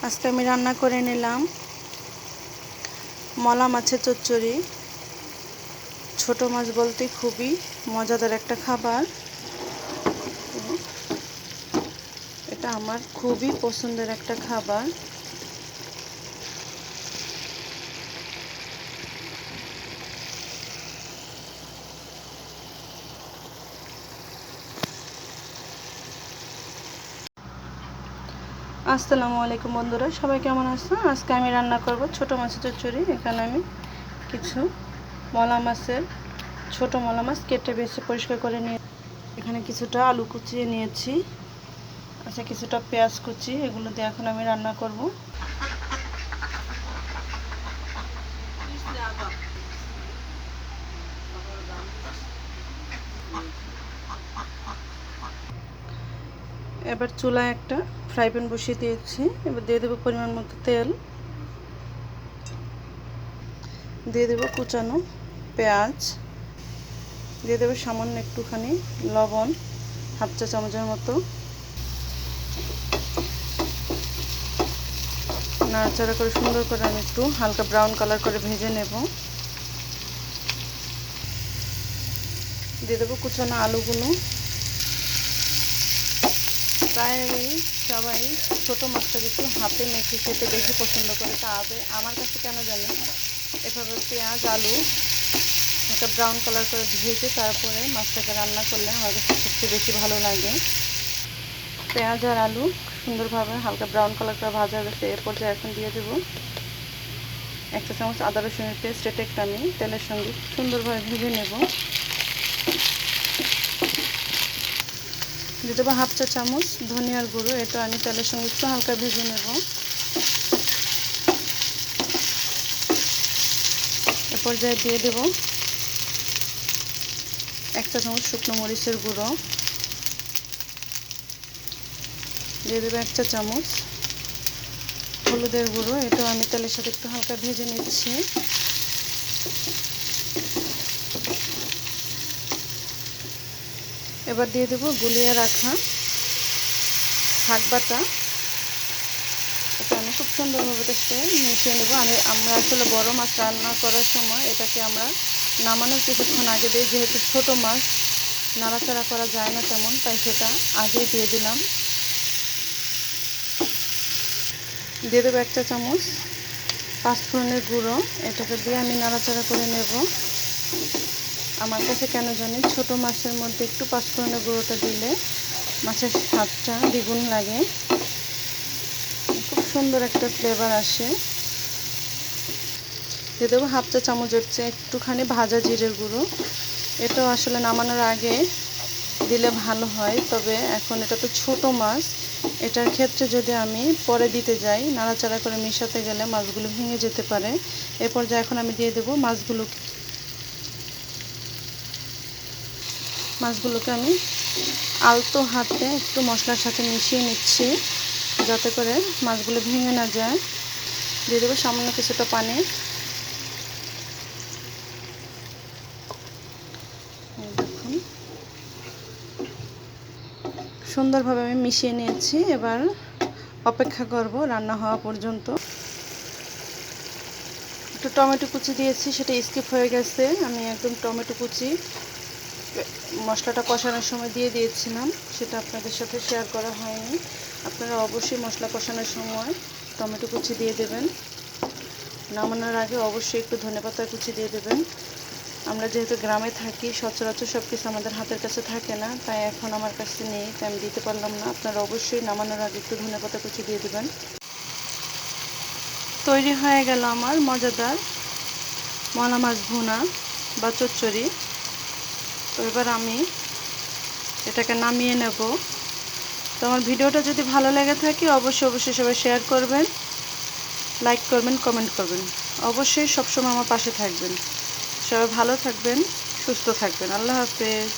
আজকে আমি রান্না করে নিলাম মলা মাছের চচ্চড়ি। ছোট মাছ বলতে খুবই মজাদার একটা খাবার। এটা আমার খুবই পছন্দের একটা খাবার। আসসালামু আলাইকুম বন্ধুরা, সবাই কেমন আছেন? আজকে আমি রান্না করব ছোট মাছের চচ্চড়ি। এখানে আমি কিছু ছোট মলা মাছ কেটে বেছে পরিষ্কার করে নিয়ে এখানে কিছুটা আলু কুচিয়ে নিয়েছি, আচ্ছা কিছুটা পেঁয়াজ কুচি, এগুলো দিয়ে এখন আমি রান্না করব। এবার চুলায় একটা ফ্রাই প্যান বসিয়ে দিয়েছি। এবার দিয়ে দেবো পরিমাণ মতো তেল, দিয়ে দেবো কুচানো পেঁয়াজ, দিয়ে দেবো সামান্য একটুখানি লবণ, হাফ চা চামচের মতো। নাড়াচাড়া করে সুন্দর করে আমি একটু হালকা ব্রাউন কালার করে ভেজে নেব। দিয়ে দেবো কুচানো আলুগুলো। প্রায় সবাই ছোটো মাছটাকে একটু হাতে মেখে খেতে বেশি পছন্দ করে, তবে আমার কাছে কেন জানি এভাবে পেঁয়াজ আলু একটা ব্রাউন কালার করে ভেজে তারপরে মাছটাকে রান্না করলে আমার কাছে সবচেয়ে বেশি ভালো লাগে। পেঁয়াজ আর আলু সুন্দরভাবে হালকা ব্রাউন কালার করে ভাজা গেছে। এর পর্যায়ে এখন দিয়ে দেবো 1 চা চামচ আদা রসুনের পেস্ট। এটা একটু আমি তেলের সঙ্গে সুন্দরভাবে ভেজে নেব। দিয়ে দেবো হাফ চা চামচ ধনিয়ার গুঁড়ো। এটা আমি তেলের সঙ্গে একটু হালকা ভেজে নেব। এ পর্যায়ে দিয়ে দেব 1 চা চামচ শুকনো মরিচের গুঁড়ো, দিয়ে দেবো 1 চা চামচ হলুদের গুঁড়ো। এটাও আমি তেলের সাথে একটু হালকা ভেজে নিচ্ছি। এবার দিয়ে দেবো গুলিয়ে রাখা শাক বাটা। এটা আমি খুব সুন্দরভাবে টেস্টে মিশিয়ে নেব। আমরা আসলে বড় মাছ রান্না করার সময় এটাকে আমরা নামানোর কিছুক্ষণ আগে দিই, যেহেতু ছোট মাছ নাড়াচাড়া করা যায় না তেমন, তাই সেটা আগেই দিয়ে দিলাম। দিয়ে দেবো 1 চা চামচ পাঁচফোড়নের গুঁড়ো। এটাকে দিয়ে আমি নাড়াচাড়া করে নেব। আমার কাছে কেন জানি ছোট মাছের মধ্যে একটু পাঁচফোড়নের গুঁড়োটা দিলে মাছের স্বাদটা দ্বিগুণ লাগে, খুব সুন্দর একটা ফ্লেভার আসে। দিয়ে দেবো হাফ চা চামচের চেয়ে একটুখানি ভাজা জিরের গুঁড়ো। এটাও আসলে নামানোর আগে দিলে ভালো হয়, তবে এখন এটা তো ছোট মাছ, এটার ক্ষেত্রে যদি আমি পরে দিতে যাই নাড়াচাড়া করে মেশাতে গেলে মাছগুলো ভেঙে যেতে পারে। এরপর যা এখন আমি দিয়ে দেবো মাছগুলোকে আমি আলতো হাতে একটু মশলার সাথে মিশিয়ে নিচ্ছি যাতে করে মাছগুলো ভেঙে না যায়। দিয়ে দেবো সামান্য কিছুটা পানি। দেখুন সুন্দরভাবে আমি মিশিয়ে নিয়েছি। এবার অপেক্ষা করব রান্না হওয়া পর্যন্ত। একটু টমেটো কুচি দিয়েছি, সেটা স্কিপ হয়ে গেছে। আমি একদম টমেটো কুচি মশলাটা কষানোর সময় দিয়ে দিয়েছিলাম, সেটা আপনাদের সাথে শেয়ার করা হয়নি। আপনারা অবশ্যই মশলা কষানোর সময় টমেটো কুচি দিয়ে দেবেন। নামানোর আগে অবশ্যই একটু ধনেপাতা কুচি দিয়ে দেবেন। আমরা যেহেতু গ্রামে থাকি সচরাচর সব কিছু আমাদের হাতের কাছে থাকে না, তাই এখন আমার কাছে নেই, তাই আমি দিতে পারলাম না। আপনারা অবশ্যই নামানোর আগে একটু ধনেপাতা কুচি দিয়ে দেবেন। তৈরি হয়ে গেল আমার মজাদার মলা মাছ ভুনা বা চচ্চড়ি। তো এবার আমি এটাকে নামিয়ে নেব। তো আমার ভিডিওটা যদি ভালো লেগে থাকে অবশ্যই সবাই শেয়ার করবেন, লাইক করবেন, কমেন্ট করবেন। অবশ্যই সবসময় আমার পাশে থাকবেন। সবাই ভালো থাকবেন, সুস্থ থাকবেন। আল্লাহ হাফেজ।